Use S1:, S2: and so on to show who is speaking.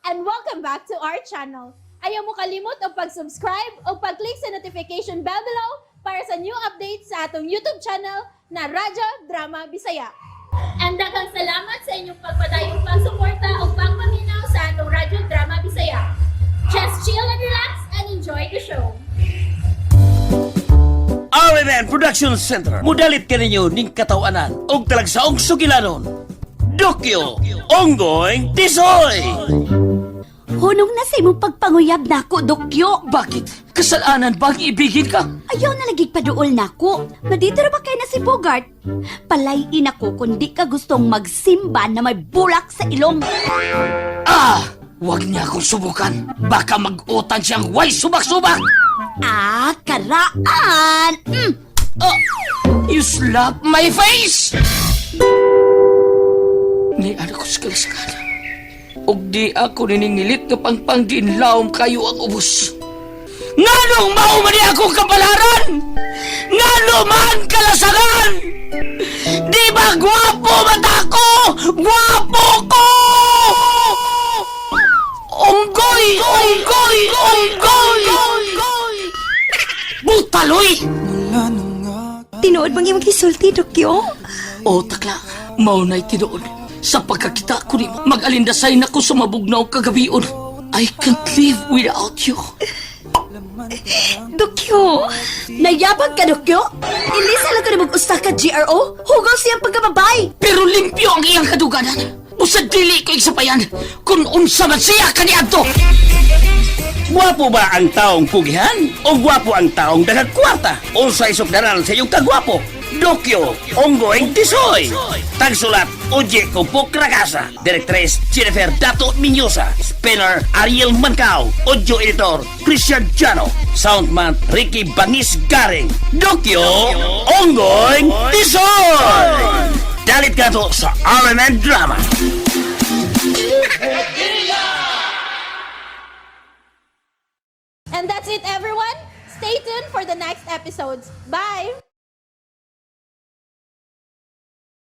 S1: and welcome back to our channel. Ayaw mo kalimot o pag-subscribe o pag-click sa notification bell below para sa new updates sa atong YouTube channel na Radyo Drama Bisaya. And daghang salamat sa inyong pagpadayong pagsuporta o pagpaminaw sa atong Radyo Drama Bisaya. Just chill and relax and enjoy the show.
S2: RMN Production Center. Mudalit ka ninyo ning katawanan o talagsaong sugilanon. Dokyo, Onggoy, Tisoy!
S3: Hunong na sa imong pagpanguyab na ako, Dokyo.
S2: Bakit? Kasalanan ba ang ibigin ka?
S3: Ayaw na lagig paduol na ako. Madito na ba kayo na si Bogart? Palayin ako kung di ka gustong magsimba na may bulak sa ilong.
S2: Huwag niya akong subukan. Baka mag-utang siyang way subak-subak.
S3: Karaan!
S2: You slap my face! Ni ano ko sa kalasakala. Og di ako niningilit na pangpangdinlawom kayo ang ubos. Nganong maumani akong kapalaran? Ngano man kalasagan? Di ba gwapo mata ko? Gwapo ko! Onggoy! Onggoy! Onggoy! Butaloy!
S3: Tinuod bang imong gisulti, Dokyo?
S2: O takla, maunay tinuod. Sa pagkakita ko ni mag-alindasay na ko sa mabugnaw kagabion. I can't live without you.
S3: Dokyo! Nayabag ka, Dokyo? Hindi sala ka na mag-usta ka, GRO? Hugaw siyang pagkababay!
S2: Pero limpyo ang iyang kaduganan. Usad dili ko igsapayan kung unsa man siya kaniadto. Gwapo ba ang taong pugihan? O gwapo ang taong daghang kwarta? Unsa isukdaran sa iyong kagwapo? Dokyo, Onggoy, Tisoy. Tagsulat, Oje Kupok Ragasa. Directress, Jennifer Dato Minyosa. Spinner, Ariel Mancao. Audio Editor, Christian Jano. Soundman, Ricky Bangis Garing. Dokyo, Onggoy, Tisoy. Dalit ka to sa RMN Drama.
S1: And that's it, everyone. Stay tuned for the next episodes. Bye!